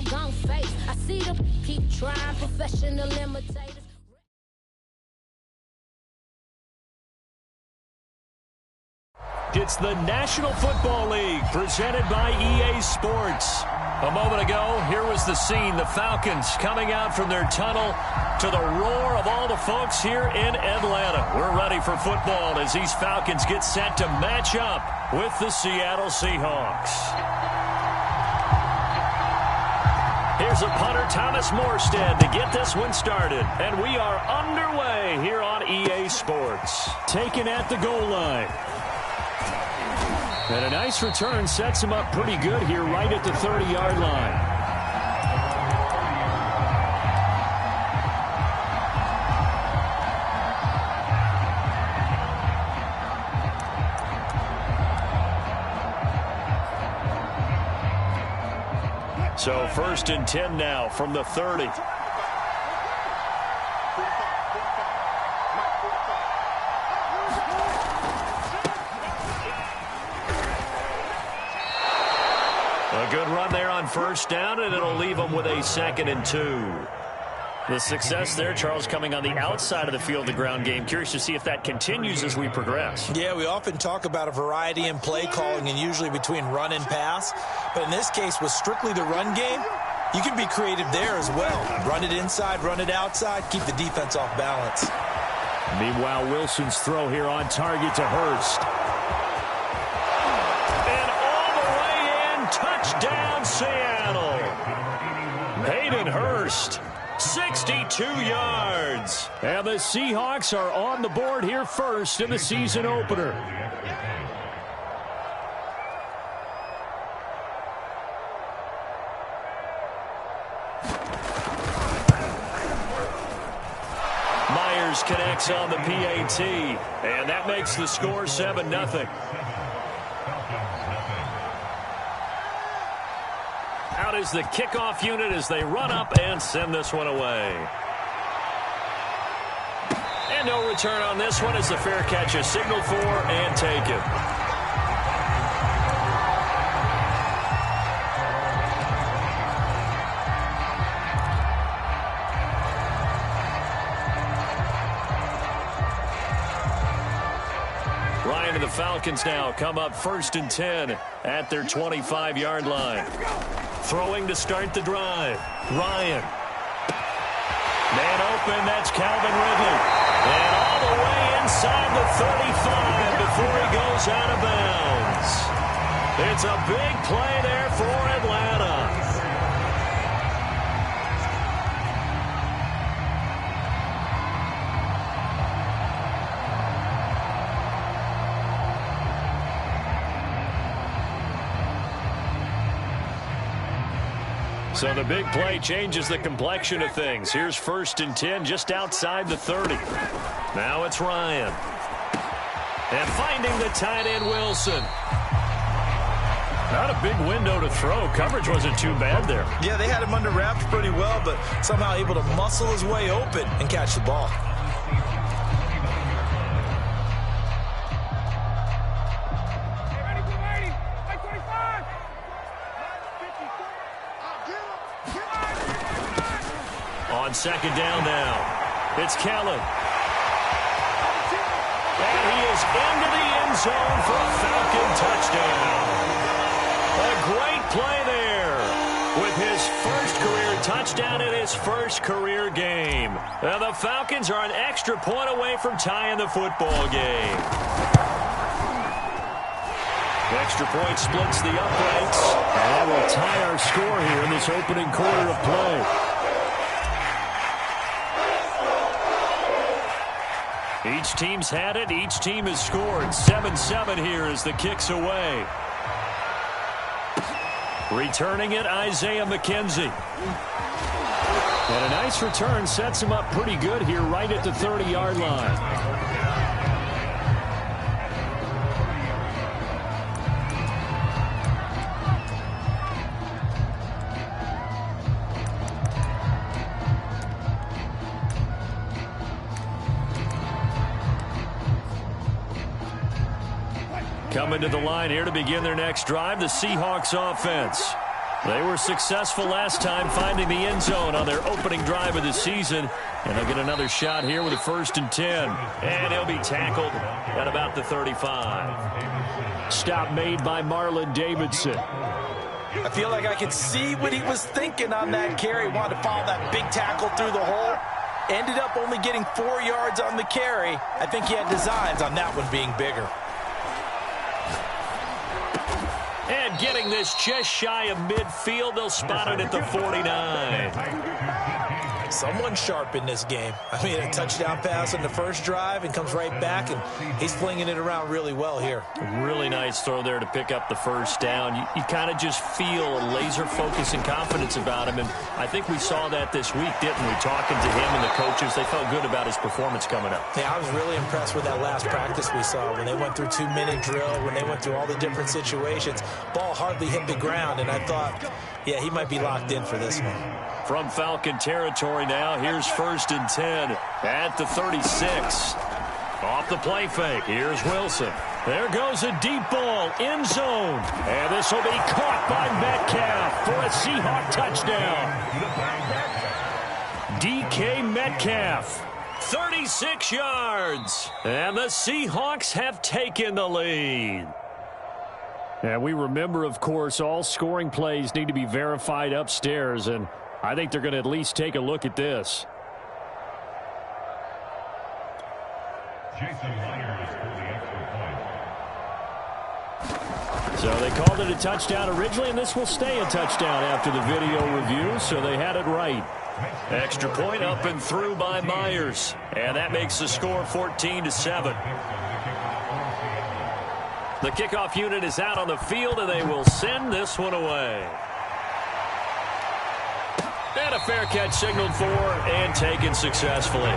now gon' face. I see them keep trying, professional imitators. It's the National Football League presented by EA Sports. A moment ago, here was the scene. The Falcons coming out from their tunnel to the roar of all the folks here in Atlanta. We're ready for football as these Falcons get set to match up with the Seattle Seahawks. Here's a punter, Thomas Morstead, to get this one started. And we are underway here on EA Sports. Taken at the goal line. And a nice return sets him up pretty good here right at the 30-yard line. So 1st and 10 now from the 30. A good run there on 1st down, and it'll leave them with a 2nd and 2. The success there, Charles, coming on the outside of the field, the ground game. Curious to see if that continues as we progress. Yeah, we often talk about a variety in play calling and usually between run and pass. But in this case, with strictly the run game, you can be creative there as well. Run it inside, run it outside, keep the defense off balance. Meanwhile, Wilson's throw here on target to Hurst. Touchdown, Seattle. Hayden Hurst, 62 yards. And the Seahawks are on the board here first in the season opener. Myers connects on the PAT, and that makes the score 7-0. Out is the kickoff unit as they run up and send this one away. And no return on this one as the fair catch is signaled for and taken. Ryan and the Falcons now come up 1st and 10 at their 25-yard line. Throwing to start the drive. Ryan. Man open, that's Calvin Ridley. And all the way inside the 35 before he goes out of bounds. It's a big play there for Atlanta. So the big play changes the complexion of things. Here's 1st and 10 just outside the 30. Now it's Ryan. And finding the tight end, Wilson. Not a big window to throw. Coverage wasn't too bad there. Yeah, they had him under wraps pretty well, but somehow able to muscle his way open and catch the ball. On 2nd down now, it's Kellen. And he is into the end zone for a Falcon touchdown. A great play there with his first career touchdown in his first career game. Now the Falcons are an extra point away from tying the football game. Extra point splits the uprights. And that will tie our score here in this opening quarter of play. Each team's had it. Each team has scored. 7-7 here as the kick's away. Returning it, Isaiah McKenzie. And a nice return sets him up pretty good here right at the 30-yard line. Coming to the line here to begin their next drive, the Seahawks offense. They were successful last time finding the end zone on their opening drive of the season. And they'll get another shot here with a 1st and 10. And he'll be tackled at about the 35. Stop made by Marlon Davidson. I feel like I could see what he was thinking on that carry. Wanted to follow that big tackle through the hole. Ended up only getting 4 yards on the carry. I think he had designs on that one being bigger. And getting this just shy of midfield, they'll spot it at the 49. Someone sharp in this game. I mean, a touchdown pass on the first drive and comes right back, and he's flinging it around really well here. Really nice throw there to pick up the first down. You kind of just feel a laser focus and confidence about him, and I think we saw that this week, didn't we? Talking to him and the coaches, they felt good about his performance coming up. Yeah, I was really impressed with that last practice we saw when they went through 2-minute drill, when they went through all the different situations. Ball hardly hit the ground, and I thought, yeah, he might be locked in for this one. From Falcon territory now, here's 1st and 10 at the 36. Off the play fake, here's Wilson. There goes a deep ball, end zone. And this will be caught by Metcalf for a Seahawk touchdown. DK Metcalf, 36 yards. And the Seahawks have taken the lead. And we remember, of course, all scoring plays need to be verified upstairs, and I think they're going to at least take a look at this. So they called it a touchdown originally, and this will stay a touchdown after the video review, so they had it right. Extra point up and through by Myers, and that makes the score 14-7. The kickoff unit is out on the field, and they will send this one away. And a fair catch signaled for and taken successfully.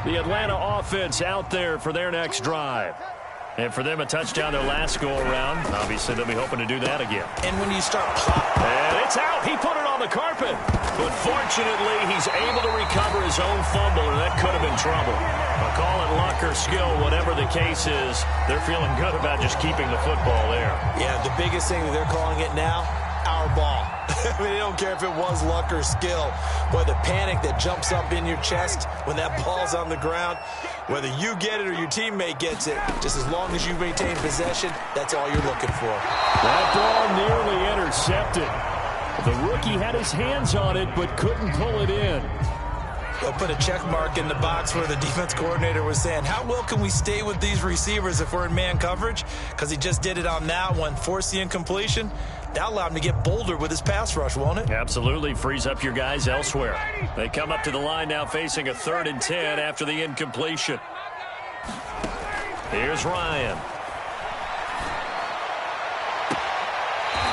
The Atlanta offense out there for their next drive. And for them, a touchdown their last go-around. Obviously, they'll be hoping to do that again. And when you start popping. And it's out. He put it on the carpet. But fortunately, he's able to recover his own fumble, and that could have been trouble. But call it luck or skill, whatever the case is, they're feeling good about just keeping the football there. Yeah, the biggest thing that they're calling it now, our ball. I mean, they don't care if it was luck or skill. Boy, the panic that jumps up in your chest when that ball's on the ground, whether you get it or your teammate gets it, just as long as you maintain possession, that's all you're looking for. That ball nearly intercepted. The rookie had his hands on it but couldn't pull it in. They'll put a check mark in the box where the defense coordinator was saying, how well can we stay with these receivers if we're in man coverage? Because he just did it on that one, forced the incompletion. That allowed him to get bolder with his pass rush, won't it? Absolutely. Frees up your guys elsewhere. They come up to the line now facing a 3rd and 10 after the incompletion. Here's Ryan.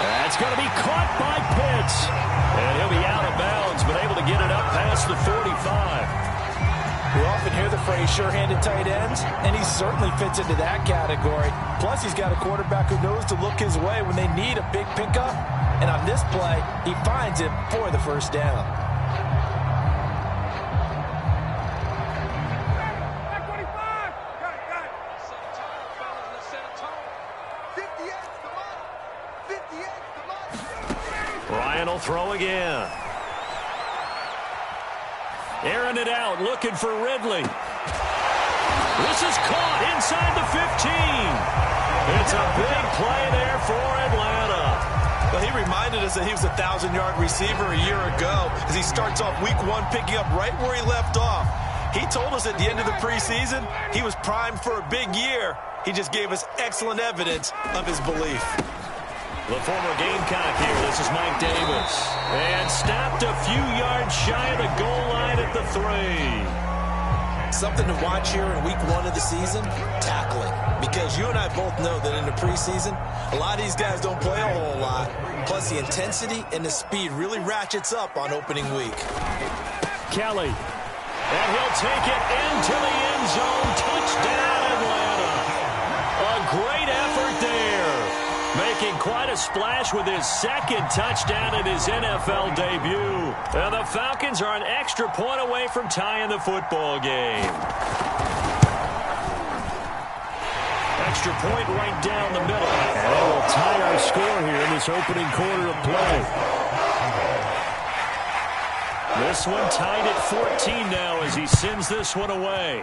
That's going to be caught by Pitts. And he'll be out of bounds, but able to get it up past the 45. We often hear the phrase sure-handed tight ends, and he certainly fits into that category. Plus, he's got a quarterback who knows to look his way when they need a big pickup. And on this play, he finds it for the first down. Ryan will throw again. Airing it out, looking for Ridley. This is caught inside the 15. It's a big play there for Atlanta. Well, he reminded us that he was a 1,000-yard receiver a year ago as he starts off week 1 picking up right where he left off. He told us at the end of the preseason he was primed for a big year. He just gave us excellent evidence of his belief. The former Gamecock here. This is Mike Davis. And stopped a few yards shy of the goal line at the 3. Something to watch here in week 1 of the season, tackling. Because you and I both know that in the preseason, a lot of these guys don't play a whole lot. Plus, the intensity and the speed really ratchets up on opening week. Kelly. And he'll take it into the end zone. Touchdown, Atlanta. A great effort there. making quite a splash with his second touchdown in his NFL debut. And the Falcons are an extra point away from tying the football game. Extra point right down the middle. And they will tie our score here in this opening quarter of play. This one tied at 14 now as he sends this one away.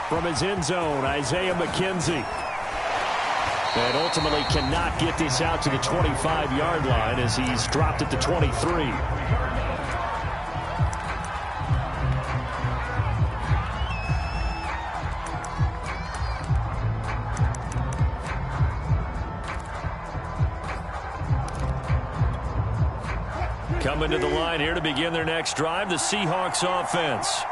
From his end zone, Isaiah McKenzie. And ultimately cannot get this out to the 25-yard line as he's dropped at the 23. Coming to the line here to begin their next drive, the Seahawks offense.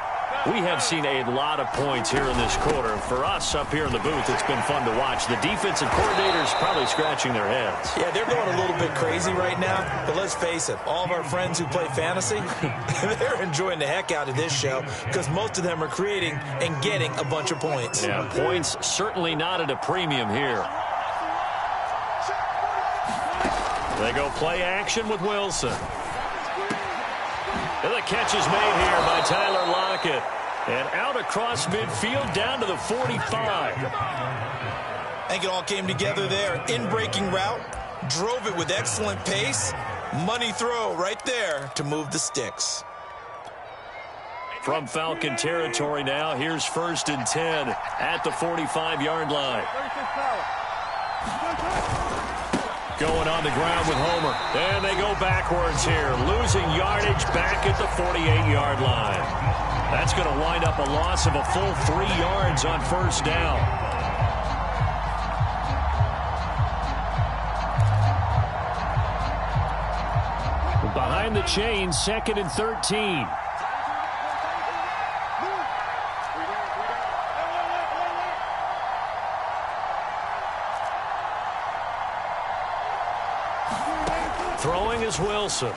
We have seen a lot of points here in this quarter. For us up here in the booth, it's been fun to watch. The defensive coordinators probably scratching their heads. Yeah, they're going a little bit crazy right now. But let's face it, all of our friends who play fantasy, they're enjoying the heck out of this show because most of them are creating and getting a bunch of points. Yeah, points certainly not at a premium here. They go play action with Wilson. And the catch is made here by Tyler Lockett. And out across midfield down to the 45. I think it all came together there. In-breaking route. Drove it with excellent pace. Money throw right there to move the sticks. From Falcon territory now, here's 1st and 10 at the 45-yard line. Going on the ground with Homer. And they go backwards here. Losing yardage back at the 48-yard line. That's going to wind up a loss of a full 3 yards on 1st down. Behind the chain, 2nd and 13. Throwing is Wilson.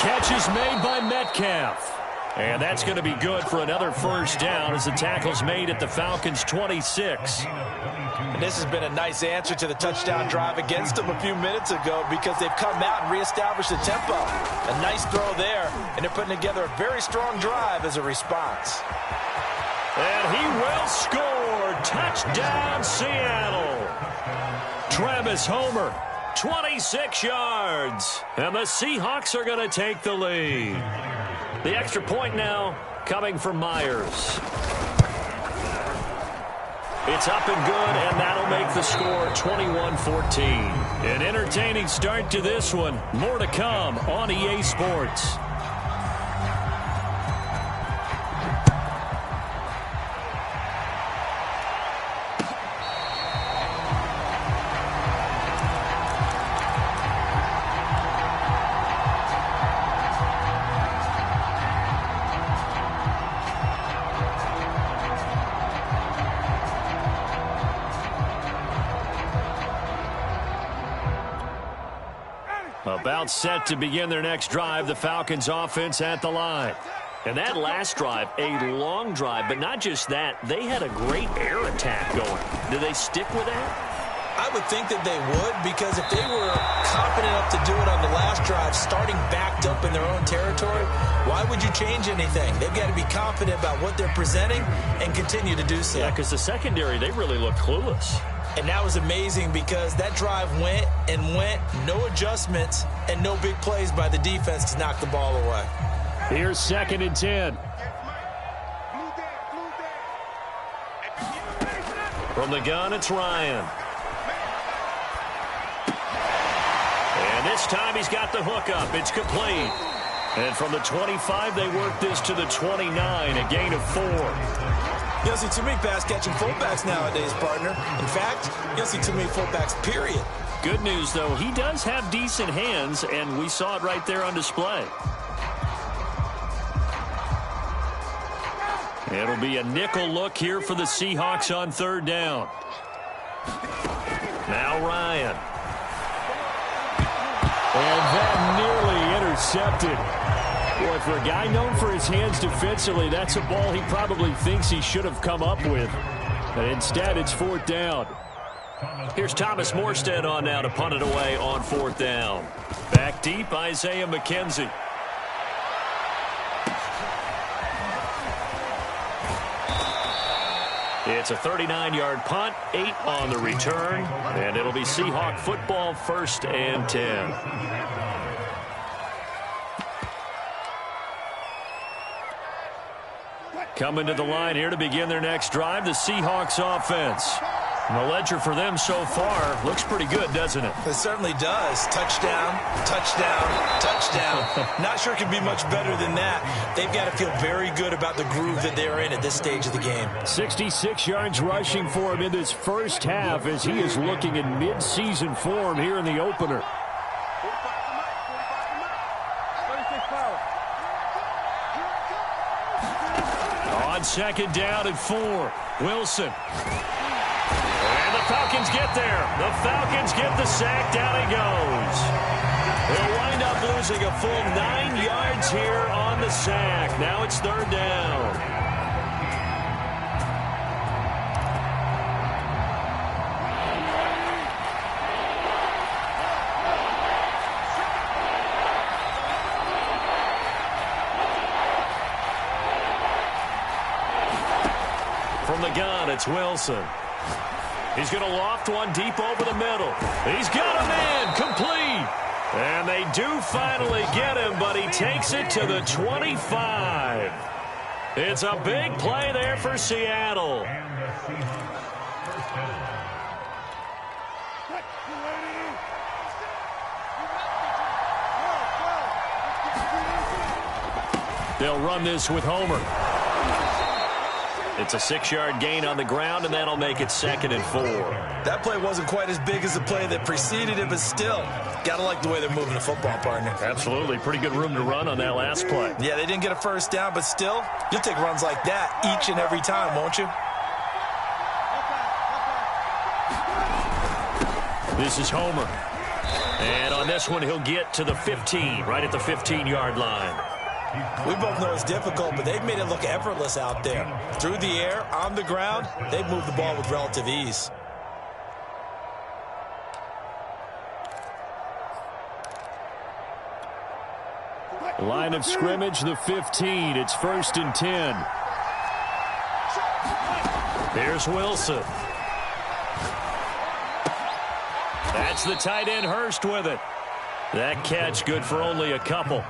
Catch is made by Metcalf. And that's going to be good for another 1st down as the tackle's made at the Falcons' 26. And this has been a nice answer to the touchdown drive against them a few minutes ago because they've come out and reestablished the tempo. A nice throw there, and they're putting together a very strong drive as a response. And he will score. Touchdown, Seattle. Travis Homer, 26 yards. And the Seahawks are going to take the lead. The extra point now coming from Myers. It's up and good, and that'll make the score 21-14. An entertaining start to this one. More to come on EA Sports. About set to begin their next drive, the Falcons offense at the line. And that last drive, a long drive, but not just that, they had a great air attack going. Do they stick with that? I would think that they would, because if they were confident enough to do it on the last drive, starting backed up in their own territory, why would you change anything? They've got to be confident about what they're presenting and continue to do so. Yeah, because the secondary, they really look clueless. And that was amazing because that drive went and went, no adjustments, and no big plays by the defense to knock the ball away. Here's 2nd and 10. From the gun, it's Ryan. And this time he's got the hook up. It's complete. And from the 25, they work this to the 29, a gain of 4. You don't see too many pass-catching fullbacks nowadays, partner. In fact, you don't see too many fullbacks, period. Good news, though, he does have decent hands, and we saw it right there on display. It'll be a nickel look here for the Seahawks on 3rd down. Now Ryan. And that nearly intercepted. Boy, for a guy known for his hands defensively, that's a ball he probably thinks he should have come up with. But instead, it's 4th down. Here's Thomas Morstead on now to punt it away on 4th down. Back deep, Isaiah McKenzie. It's a 39-yard punt, 8 on the return, and it'll be Seahawk football, 1st and 10. Coming to the line here to begin their next drive, the Seahawks offense. And the ledger for them so far looks pretty good, doesn't it? It certainly does. Touchdown, touchdown, touchdown. Not sure it can be much better than that. They've got to feel very good about the groove that they're in at this stage of the game. 66 yards rushing for him in this first half as he is looking in mid-season form here in the opener. On 2nd down and 4, Wilson. And the Falcons get there. The Falcons get the sack. Down he goes. They'll wind up losing a full 9 yards here on the sack. Now it's 3rd down. From the gun, it's Wilson. He's going to loft one deep over the middle. He's got a man complete. And they do finally get him, but he takes it to the 25. It's a big play there for Seattle. They'll run this with Homer. It's a 6-yard gain on the ground, and that'll make it 2nd and 4. That play wasn't quite as big as the play that preceded it, but still, got to like the way they're moving the football, partner. Absolutely. Pretty good room to run on that last play. Yeah, they didn't get a 1st down, but still, you'll take runs like that each and every time, won't you? This is Homer. And on this one, he'll get to the 15, right at the 15-yard line. We both know it's difficult, but they've made it look effortless out there. Through the air, on the ground, they've moved the ball with relative ease. Line of scrimmage, the 15. It's 1st and 10. Here's Wilson. That's the tight end, Hurst, with it. That catch good for only a couple.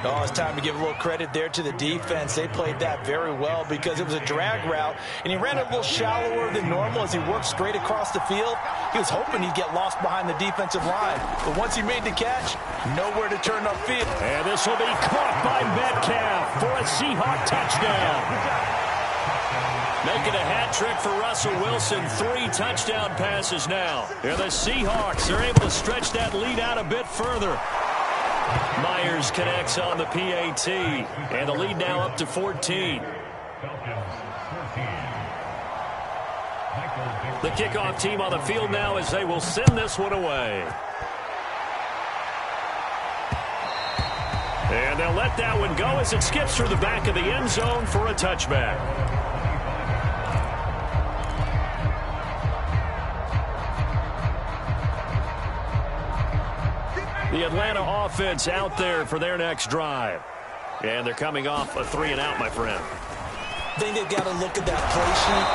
Oh, it's time to give a little credit there to the defense. They played that very well because it was a drag route, and he ran a little shallower than normal as he worked straight across the field. He was hoping he'd get lost behind the defensive line, but once he made the catch, nowhere to turn upfield. And this will be caught by Metcalf for a Seahawk touchdown. Making a hat trick for Russell Wilson. 3 touchdown passes now. And the Seahawks are able to stretch that lead out a bit further. Myers connects on the PAT. And the lead now up to 14. The kickoff team on the field now as they will send this one away. And they'll let that one go as it skips through the back of the end zone for a touchback. The Atlanta offense out there for their next drive. And they're coming off a 3-and-out, my friend. I think they've got to look at that play sheet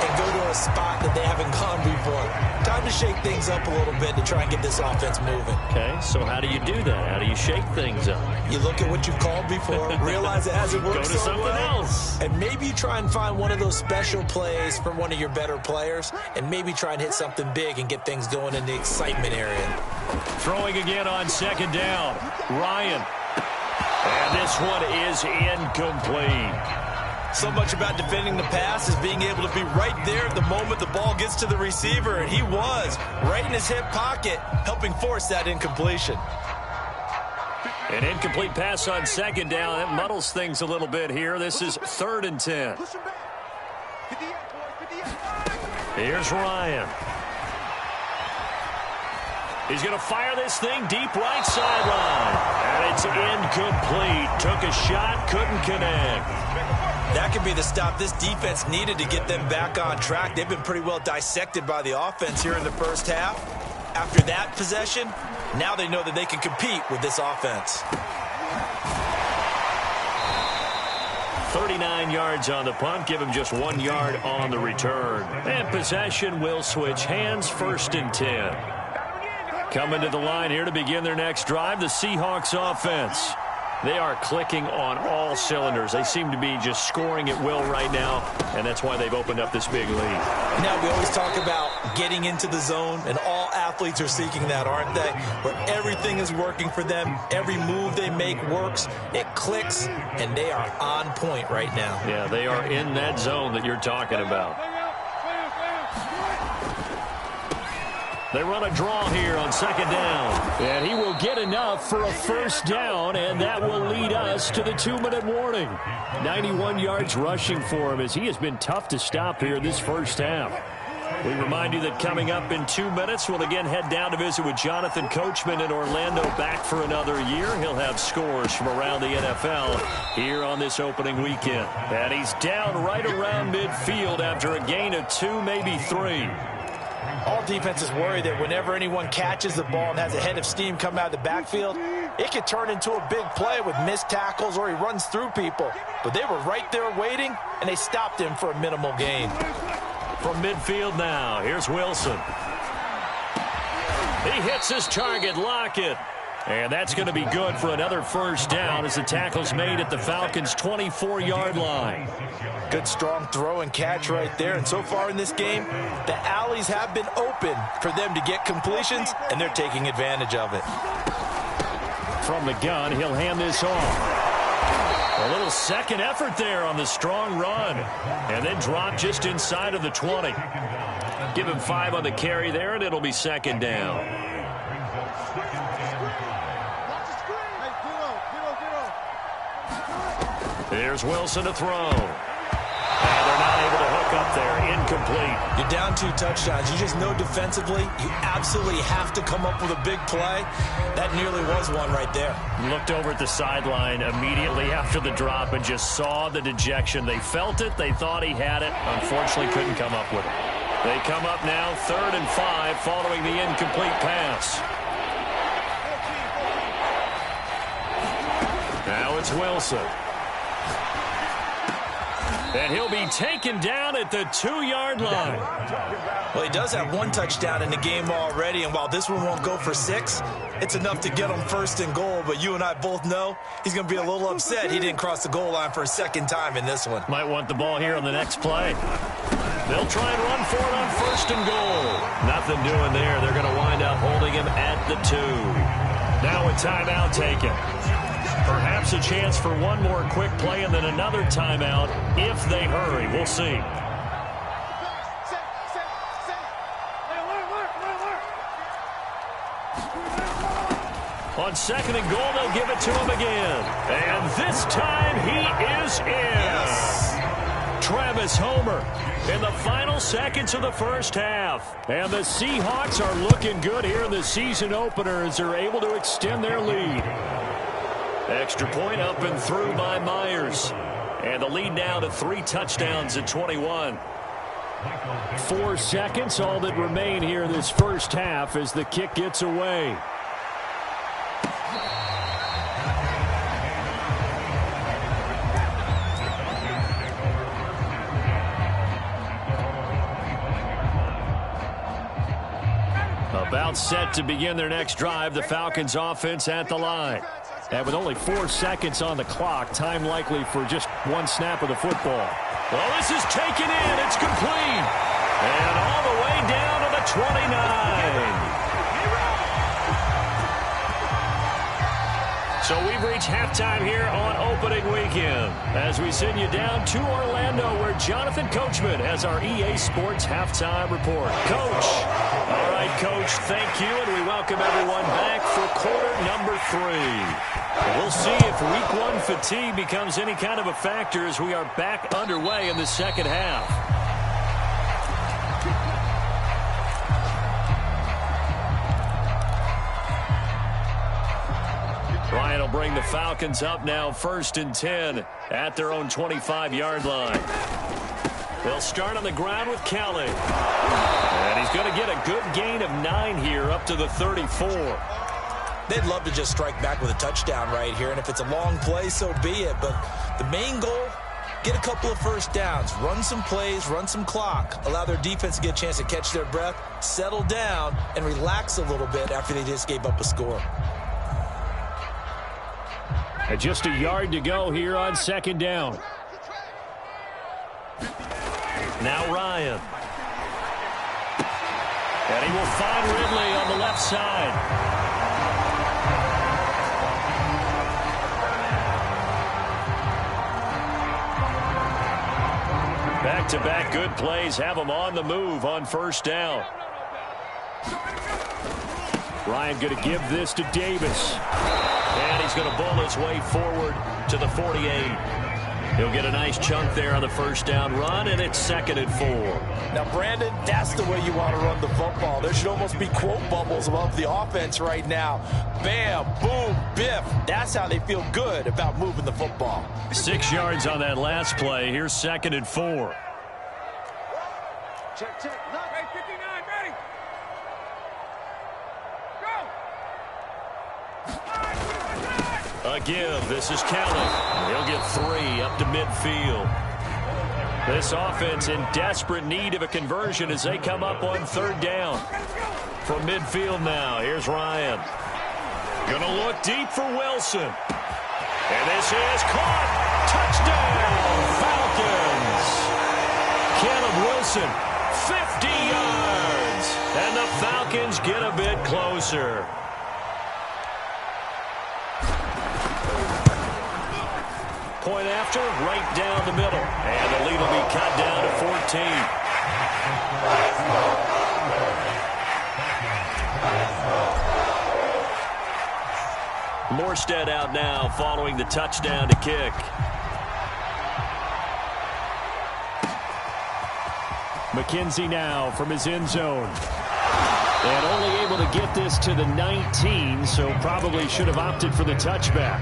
and go to a spot that they haven't gone before. Time to shake things up a little bit to try and get this offense moving. Okay, so how do you do that? How do you shake things up? You look at what you've called before, realize it hasn't worked go to so something well, else. and maybe you try and find one of those special plays from one of your better players, and maybe try and hit something big and get things going in the excitement area. Throwing again on 2nd down. Ryan. And this one is incomplete. So much about defending the pass is being able to be right there at the moment the ball gets to the receiver, and he was right in his hip pocket, helping force that incompletion. An incomplete pass on 2nd down. That muddles things a little bit here. This is 3rd and 10. Here's Ryan. He's going to fire this thing deep right sideline. And it's incomplete. Took a shot, couldn't connect. That could be the stop this defense needed to get them back on track. They've been pretty well dissected by the offense here in the first half. After that possession, now they know that they can compete with this offense. 39 yards on the punt. Give him just 1 yard on the return. And possession will switch hands, 1st and 10. Coming to the line here to begin their next drive, the Seahawks offense. They are clicking on all cylinders. They seem to be just scoring at will right now, and that's why they've opened up this big lead. Now, we always talk about getting into the zone, and all athletes are seeking that, aren't they? Where everything is working for them. Every move they make works. It clicks, and they are on point right now. Yeah, they are in that zone that you're talking about. They run a draw here on 2nd down. And he will get enough for a 1st down, and that will lead us to the 2-minute warning. 91 yards rushing for him as he has been tough to stop here this first half. We remind you that coming up in 2 minutes, we'll again head down to visit with Jonathan Coachman in Orlando, back for another year. He'll have scores from around the NFL here on this opening weekend. And he's down right around midfield after a gain of 2, maybe 3. All defenses worry that whenever anyone catches the ball and has a head of steam come out of the backfield, it could turn into a big play with missed tackles or he runs through people. But they were right there waiting, and they stopped him for a minimal gain. From midfield now, here's Wilson. He hits his target, Lockett. And that's going to be good for another 1st down as the tackle's made at the Falcons' 24-yard line. Good strong throw and catch right there. And so far in this game, the alleys have been open for them to get completions, and they're taking advantage of it. From the gun, he'll hand this off. A little second effort there on the strong run. And then drop just inside of the 20. Give him 5 on the carry there, and it'll be 2nd down. Here's Wilson to throw. And they're not able to hook up there. Incomplete. You're down 2 touchdowns. You just know defensively you absolutely have to come up with a big play. That nearly was one right there. Looked over at the sideline immediately after the drop and just saw the dejection. They felt it. They thought he had it. Unfortunately, couldn't come up with it. They come up now 3rd and 5 following the incomplete pass. Now it's Wilson. And he'll be taken down at the 2-yard line. Well, he does have 1 touchdown in the game already, and while this one won't go for 6, it's enough to get him 1st and goal. But you and I both know he's going to be a little upset he didn't cross the goal line for a 2nd time in this one. Might want the ball here on the next play. They'll try and run for it on 1st and goal. Nothing doing there. They're going to wind up holding him at the 2. Now a timeout taken. Perhaps a chance for one more quick play and then another timeout if they hurry. We'll see. On 2nd and goal, they'll give it to him again. And this time he is in. Yes. Travis Homer in the final seconds of the first half. And the Seahawks are looking good here in the season opener as they're able to extend their lead. Extra point up and through by Myers. And the lead now to 3 touchdowns at 21. 4 seconds, all that remain here in this first half as the kick gets away. About set to begin their next drive, the Falcons offense at the line. And with only 4 seconds on the clock, time likely for just 1 snap of the football. Well, this is taken in. It's complete. And all the way down to the 29. So we've reached halftime here on opening weekend as we send you down to Orlando where Jonathan Coachman has our EA Sports halftime report. Coach. All right, Coach, thank you, and we welcome everyone back for quarter number 3. We'll see if week 1 fatigue becomes any kind of a factor as we are back underway in the second half. Ryan will bring the Falcons up now 1st and 10 at their own 25-yard line. They'll start on the ground with Kelly. And he's going to get a good gain of 9 here up to the 34. They'd love to just strike back with a touchdown right here, and if it's a long play, so be it. But the main goal, get a couple of first downs, run some plays, run some clock, allow their defense to get a chance to catch their breath, settle down, and relax a little bit after they just gave up a score. And just a yard to go here on 2nd down. Now Ryan. And he will find Ridley on the left side. Back-to-back good plays have him on the move on 1st down. Ryan going to give this to Davis. And he's going to bull his way forward to the 48. He'll get a nice chunk there on the 1st down run, and it's 2nd and 4. Now, Brandon, that's the way you want to run the football. There should almost be quote bubbles above the offense right now. Bam, boom, biff. That's how they feel good about moving the football. 6 yards on that last play. Here's 2nd and 4. Check. Look, hey, 59, ready. Go. A give. This is Kelly. He'll get 3 up to midfield. This offense in desperate need of a conversion as they come up on 3rd down. From midfield now, here's Ryan. Gonna look deep for Wilson. And this is caught. Touchdown, Falcons. Caleb Wilson, 50 yards. And the Falcons get a bit closer. Point after, right down the middle. And the lead will be cut down to 14. Morstead out now following the touchdown to kick. McKenzie now from his end zone. And only able to get this to the 19, so probably should have opted for the touchback.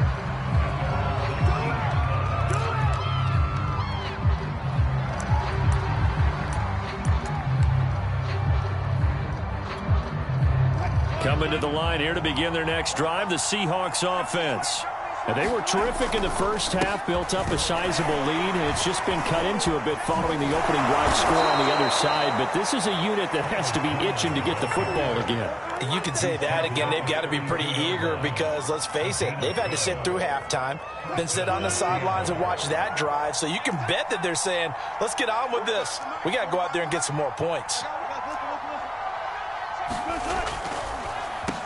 Coming to the line here to begin their next drive, the Seahawks offense. And they were terrific in the first half, built up a sizable lead, and it's just been cut into a bit following the opening drive score on the other side. But this is a unit that has to be itching to get the football again. You can say that again. They've got to be pretty eager because, let's face it, they've had to sit through halftime, then sit on the sidelines and watch that drive. So you can bet that they're saying, let's get on with this. We got to go out there and get some more points.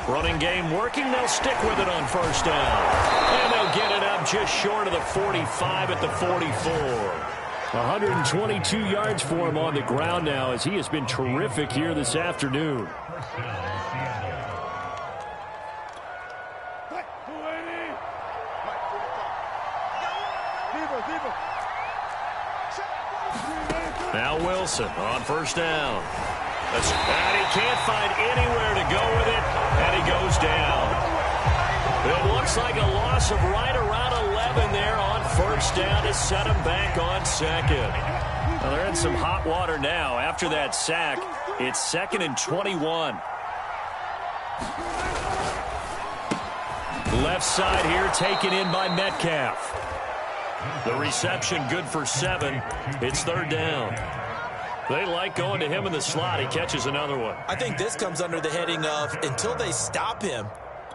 Running game working. They'll stick with it on 1st down. And they'll get it up just short of the 45 at the 44. 122 yards for him on the ground now as he has been terrific here this afternoon. Now Wilson on 1st down. And he can't find anywhere to go with it, and he goes down. It looks like a loss of right around 11 there on 1st down to set him back on 2nd. Well, they're in some hot water now. After that sack, it's 2nd and 21. Left side here taken in by Metcalf. The reception good for 7. It's 3rd down. They like going to him in the slot. He catches another one. I think this comes under the heading of until they stop him,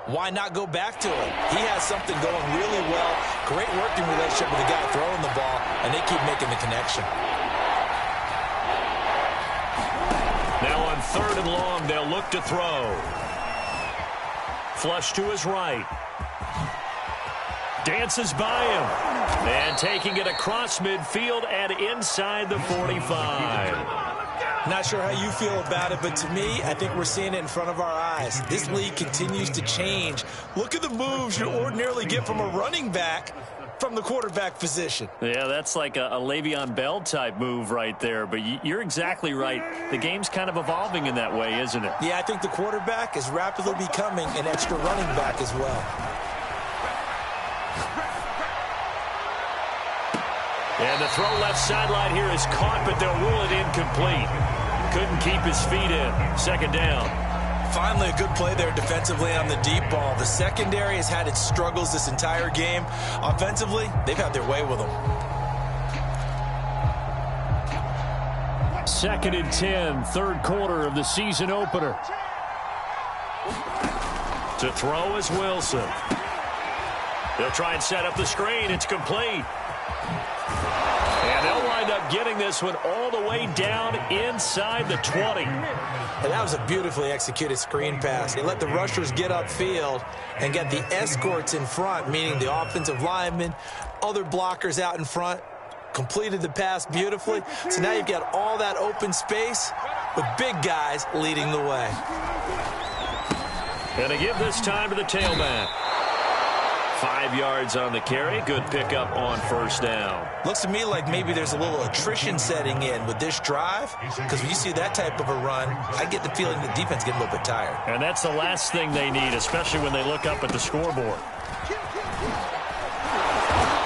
why not go back to him? He has something going really well. Great working relationship with the guy throwing the ball, and they keep making the connection. Now on 3rd and long, they'll look to throw. Flush to his right. Dances by him. And taking it across midfield and inside the 45. Not sure how you feel about it, but to me, I think we're seeing it in front of our eyes. This league continues to change. Look at the moves you ordinarily get from a running back from the quarterback position. Yeah, that's like a Le'Veon Bell type move right there. But you're exactly right. The game's kind of evolving in that way, isn't it? Yeah, I think the quarterback is rapidly becoming an extra running back as well. And the throw left sideline here is caught, but they'll rule it incomplete. Couldn't keep his feet in. Second down. Finally, a good play there defensively on the deep ball. The secondary has had its struggles this entire game. Offensively, they've had their way with them. 2nd and 10, third quarter of the season opener. To throw is Wilson. They'll try and set up the screen. It's complete. And they'll wind up getting this one all the way down inside the 20. And that was a beautifully executed screen pass. They let the rushers get upfield and get the escorts in front, meaning the offensive linemen, other blockers out in front, completed the pass beautifully. So now you've got all that open space with big guys leading the way. And to give this time to the tailback. 5 yards on the carry. Good pickup on first down. Looks to me like maybe there's a little attrition setting in with this drive, because when you see that type of a run, I get the feeling the defense getting a little bit tired. And that's the last thing they need, especially when they look up at the scoreboard.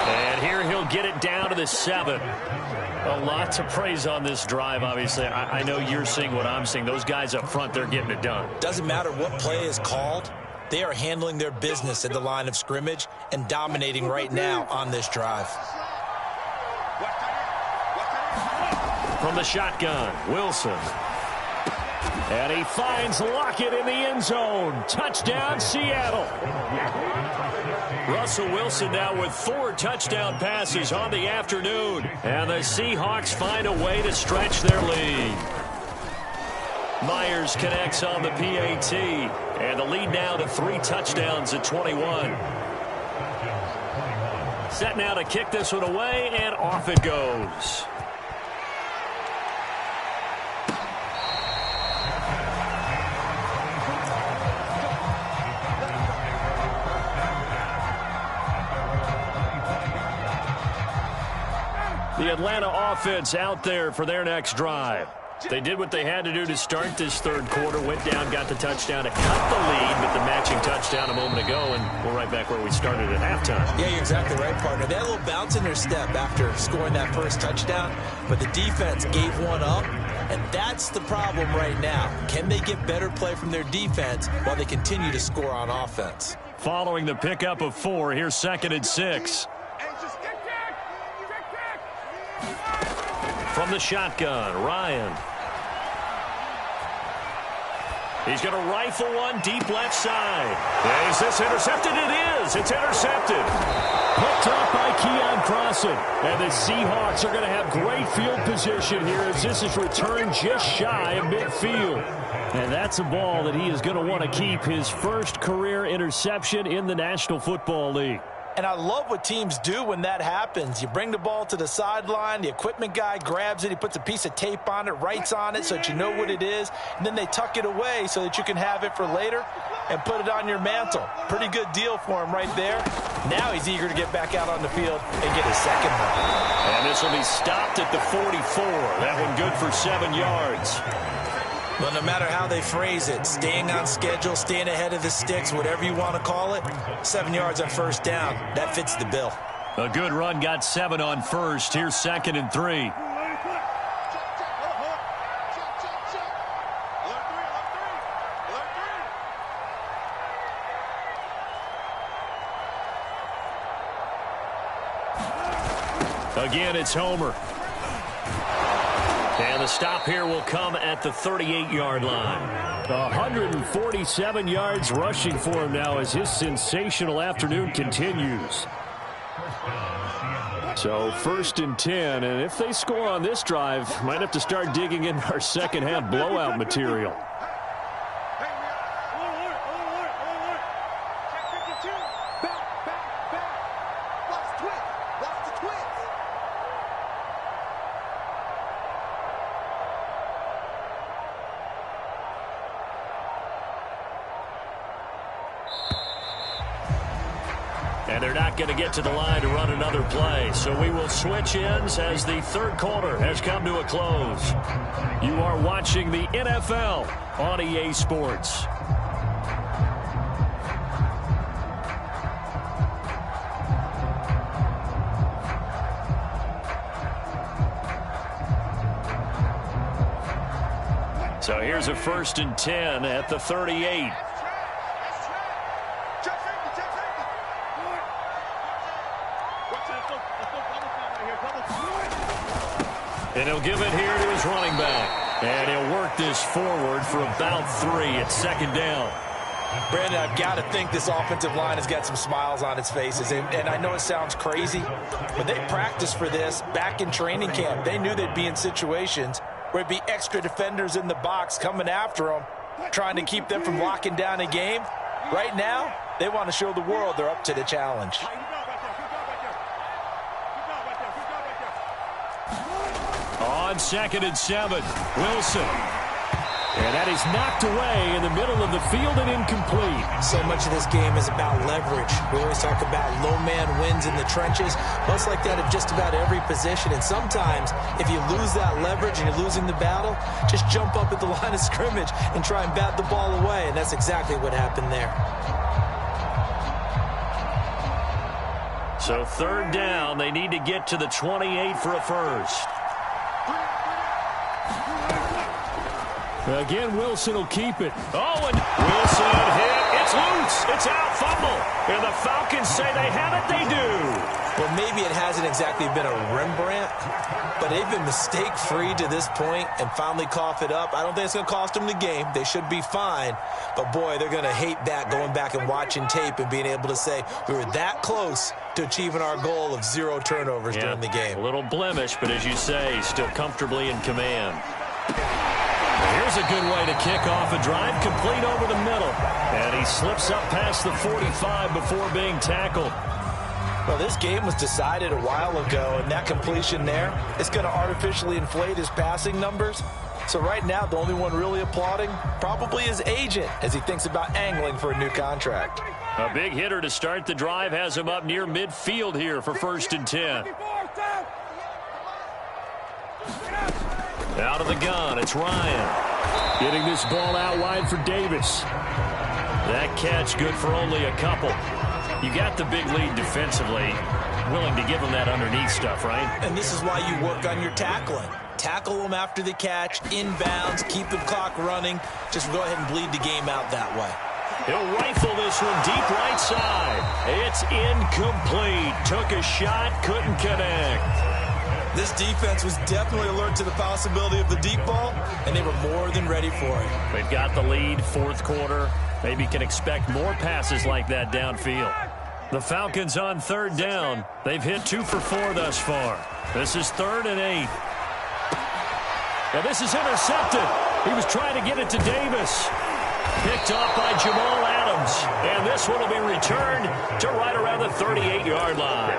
And here he'll get it down to the 7. A lot to praise on this drive, obviously. I know you're seeing what I'm seeing. Those guys up front, they're getting it done. Doesn't matter what play is called. They are handling their business at the line of scrimmage and dominating right now on this drive. From the shotgun, Wilson. And he finds Lockett in the end zone. Touchdown, Seattle. Russell Wilson now with 4 touchdown passes on the afternoon. And the Seahawks find a way to stretch their lead. Myers connects on the PAT. And the lead now to 3 touchdowns at 21. Set now to kick this one away, and off it goes. The Atlanta offense out there for their next drive. They did what they had to do to start this third quarter. Went down, got the touchdown to cut the lead, but the matching touchdown a moment ago, and we're right back where we started at halftime. Yeah, you're exactly right, partner. They had a little bounce in their step after scoring that first touchdown, but the defense gave one up, and that's the problem right now. Can they get better play from their defense while they continue to score on offense? Following the pickup of 4, here's 2nd and 6. From the shotgun, Ryan. He's going to rifle one deep left side. Is this intercepted? It is. It's intercepted. Picked off by Keon Crossen. And the Seahawks are going to have great field position here as this is returned just shy of midfield. And that's a ball that he is going to want to keep, his first career interception in the National Football League. And I love what teams do when that happens. You bring the ball to the sideline, the equipment guy grabs it, he puts a piece of tape on it, writes on it so that you know what it is, and then they tuck it away so that you can have it for later and put it on your mantle. Pretty good deal for him right there. Now he's eager to get back out on the field and get his second one. And this will be stopped at the 44. That one good for 7 yards. But no matter how they phrase it, staying on schedule, staying ahead of the sticks, whatever you want to call it, 7 yards on first down, that fits the bill. A good run got 7 on first. Here's 2nd and 3. Again, it's Homer. And the stop here will come at the 38-yard line. 147 yards rushing for him now as his sensational afternoon continues. So 1st and 10, and if they score on this drive, might have to start digging into our second half blowout material. And they're not going to get to the line to run another play. So we will switch ends as the third quarter has come to a close. You are watching the NFL on EA Sports. So here's a 1st and 10 at the 38. And he'll give it here to his running back. And he'll work this forward for about 3 at 2nd down. Brandon, I've got to think this offensive line has got some smiles on its faces. And I know it sounds crazy, but they practiced for this back in training camp. They knew they'd be in situations where it'd be extra defenders in the box coming after them, trying to keep them from locking down a game. Right now, they want to show the world they're up to the challenge. On 2nd and 7, Wilson. And that is knocked away in the middle of the field and incomplete. So much of this game is about leverage. We always talk about low man wins in the trenches. Well, it's like that at just about every position. And sometimes, if you lose that leverage and you're losing the battle, just jump up at the line of scrimmage and try and bat the ball away. And that's exactly what happened there. So 3rd down, they need to get to the 28 for a first. Again, Wilson will keep it. Oh, and Wilson hit. It's loose. It's out. Fumble. And the Falcons say they have it. They do. Well, maybe it hasn't exactly been a Rembrandt, but they've been mistake-free to this point and finally cough it up. I don't think it's going to cost them the game. They should be fine. But, boy, they're going to hate that, going back and watching tape and being able to say we were that close to achieving our goal of 0 turnovers during the game. A little blemish, but as you say, still comfortably in command. Here's a good way to kick off a drive, complete over the middle. And he slips up past the 45 before being tackled. Well, this game was decided a while ago, and that completion there is going to artificially inflate his passing numbers. So right now, the only one really applauding probably his agent as he thinks about angling for a new contract. A big hitter to start the drive has him up near midfield here for 1st and 10. Out of the gun, it's Ryan. Getting this ball out wide for Davis. That catch good for only a couple. You got the big lead defensively. Willing to give him that underneath stuff, right? And this is why you work on your tackling. Tackle them after the catch, inbounds, keep the clock running. Just go ahead and bleed the game out that way. He'll rifle this one deep right side. It's incomplete. Took a shot, couldn't connect. This defense was definitely alert to the possibility of the deep ball, and they were more than ready for it. They've got the lead, 4th quarter. Maybe can expect more passes like that downfield. The Falcons on 3rd down. They've hit 2 for 4 thus far. This is 3rd and 8. And this is intercepted. He was trying to get it to Davis. Picked off by Jamal Adams. And this one will be returned to right around the 38-yard line.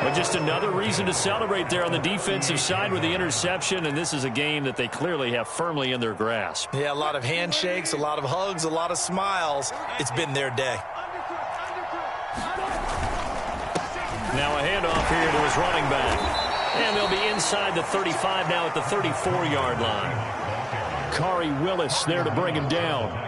But just another reason to celebrate there on the defensive side with the interception. And this is a game that they clearly have firmly in their grasp. Yeah, a lot of handshakes, a lot of hugs, a lot of smiles. It's been their day. Now a handoff here to his running back. And they'll be inside the 35 now at the 34-yard line. Kari Willis there to bring him down.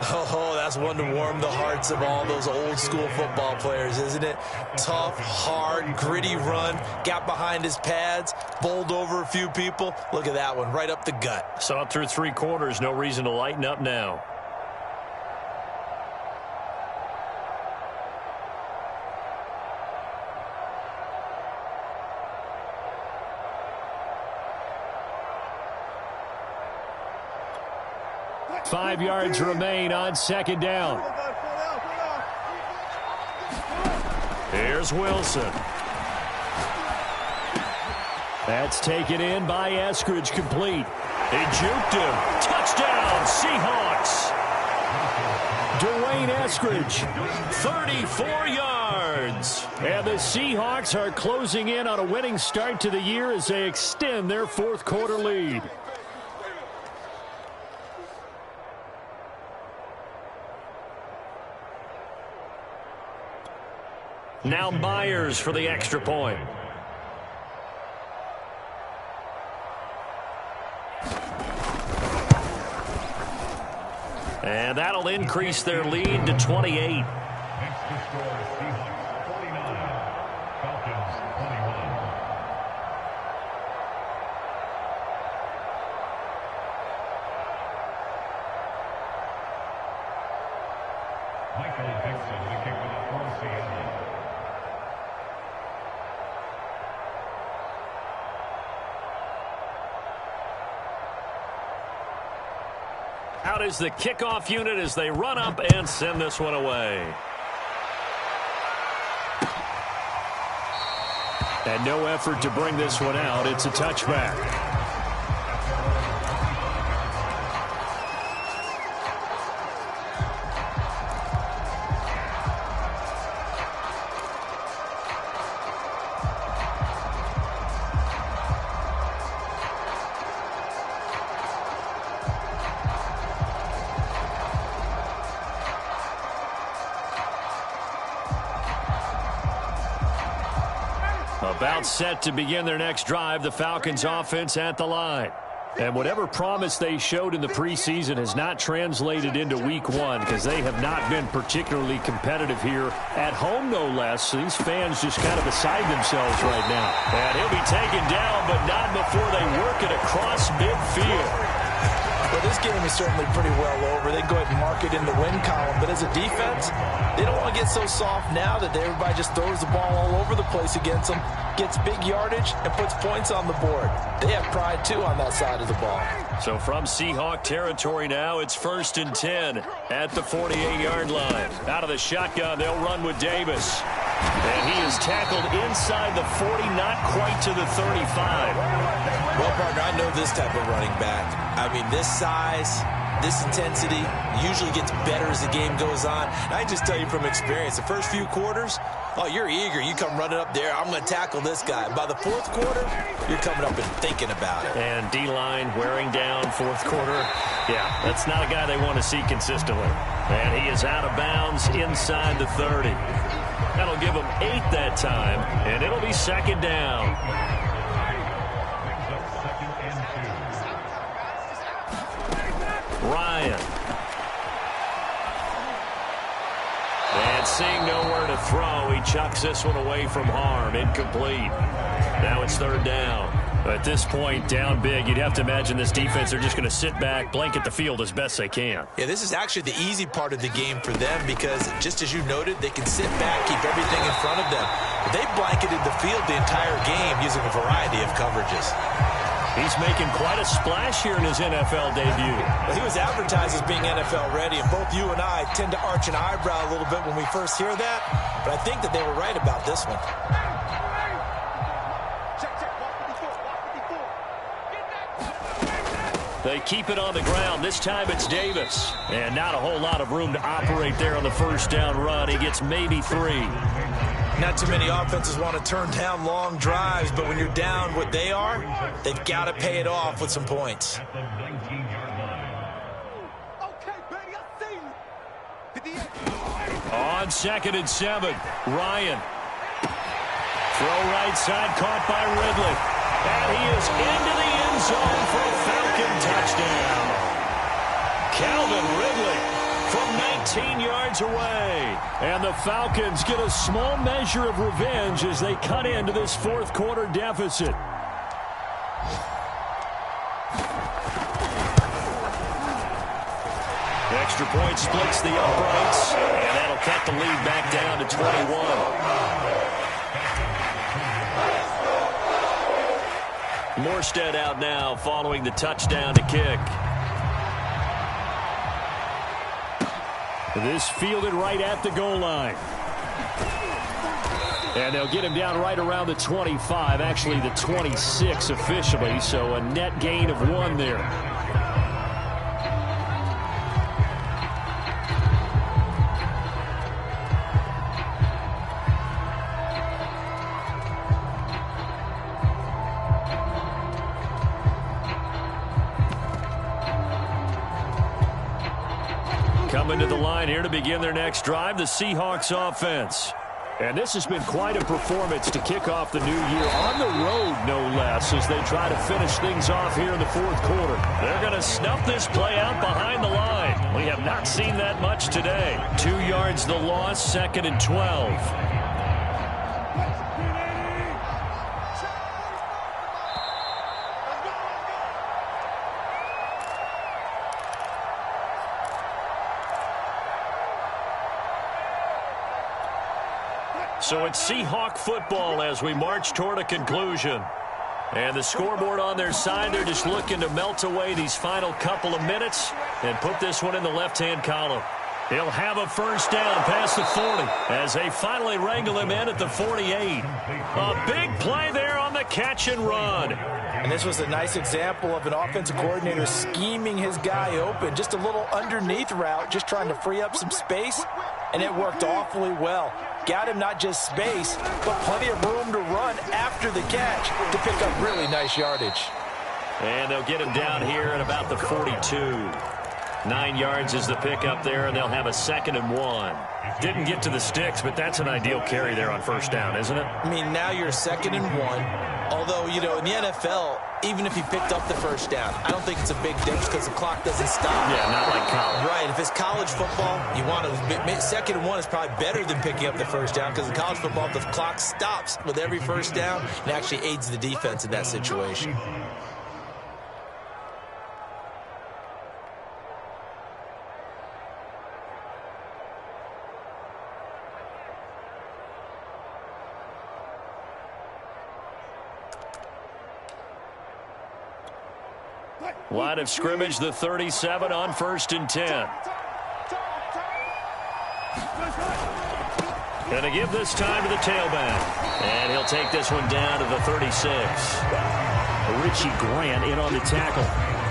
Oh, that's one to warm the hearts of all those old-school football players, isn't it? Tough, hard, gritty run, got behind his pads, bowled over a few people. Look at that one, right up the gut. Saw it through 3 quarters, no reason to lighten up now. Five yards remain on 2nd down. Here's Wilson. That's taken in by Eskridge, complete. He juked him. Touchdown, Seahawks. Dwayne Eskridge. 34 yards. And the Seahawks are closing in on a winning start to the year as they extend their 4th quarter lead. Now Myers for the extra point. And that'll increase their lead to 28. Out is the kickoff unit as they run up and send this one away. And no effort to bring this one out. It's a touchback. About set to begin their next drive, the Falcons offense at the line. And whatever promise they showed in the preseason has not translated into week one because they have not been particularly competitive here at home, no less. So these fans just kind of beside themselves right now. And he'll be taken down, but not before they work it across midfield. Well, this game is certainly pretty well over. They can go ahead and mark it in the win column. But as a defense, they don't want to get so soft now that everybody just throws the ball all over the place against them, gets big yardage, and puts points on the board. They have pride, too, on that side of the ball. So from Seahawk territory now, it's 1st and 10 at the 48-yard line. Out of the shotgun, they'll run with Davis. And he is tackled inside the 40, not quite to the 35. Well, partner, I know this type of running back. I mean, this size, this intensity usually gets better as the game goes on. And I just tell you from experience, the first few quarters, oh, you're eager. You come running up there, I'm going to tackle this guy. By the fourth quarter, you're coming up and thinking about it. And D-line wearing down fourth quarter. Yeah, that's not a guy they want to see consistently. And he is out of bounds inside the 30. That'll give him 8 that time, and it'll be 2nd down. Ryan. And seeing nowhere to throw, he chucks this one away from harm. Incomplete. Now it's 3rd down. At this point, down big, you'd have to imagine this defense are just going to sit back, blanket the field as best they can. Yeah, this is actually the easy part of the game for them because, just as you noted, they can sit back, keep everything in front of them. But they blanketed the field the entire game using a variety of coverages. He's making quite a splash here in his NFL debut. Well, he was advertised as being NFL ready, and both you and I tend to arch an eyebrow a little bit when we first hear that. But I think that they were right about this one. They keep it on the ground. This time it's Davis. And not a whole lot of room to operate there on the 1st down run. He gets maybe 3. Not too many offenses want to turn down long drives, but when you're down what they are, they've got to pay it off with some points. On 2nd and 7, Ryan. Throw right side, caught by Ridley. And he is into the end zone for a Falcon touchdown. Calvin Ridley from 19 yards away. And the Falcons get a small measure of revenge as they cut into this 4th quarter deficit. Extra point splits the uprights, and that'll cut the lead back down to 21. Morstead out now following the touchdown to kick. This fielded right at the goal line. And they'll get him down right around the 25, actually the 26 officially, so a net gain of 1 there. Coming to the line here to begin their next drive, the Seahawks offense. And this has been quite a performance to kick off the new year on the road, no less, as they try to finish things off here in the 4th quarter. They're going to snuff this play out behind the line. We have not seen that much today. 2 yards the loss, 2nd and 12. So it's Seahawk football as we march toward a conclusion. And the scoreboard on their side, they're just looking to melt away these final couple of minutes and put this one in the left-hand column. He'll have a first down past the 40 as they finally wrangle him in at the 48. A big play there on the catch and run. And this was a nice example of an offensive coordinator scheming his guy open. Just a little underneath route, just trying to free up some space, and it worked awfully well. Got him not just space, but plenty of room to run after the catch to pick up really nice yardage. And they'll get him down here at about the 42. 9 yards is the pickup there, and they'll have a 2nd and 1. Didn't get to the sticks, but that's an ideal carry there on first down, isn't it? I mean, now you're 2nd and 1. Although, you know, in the NFL, even if he picked up the first down, I don't think it's a big difference because the clock doesn't stop. Yeah, not like college. Right. If it's college football, you want to 2nd and 1 is probably better than picking up the first down because in college football, the clock stops with every first down and actually aids the defense in that situation. Line of scrimmage, the 37 on 1st and 10. Going to give this time to the tailback. And he'll take this one down to the 36. Richie Grant in on the tackle.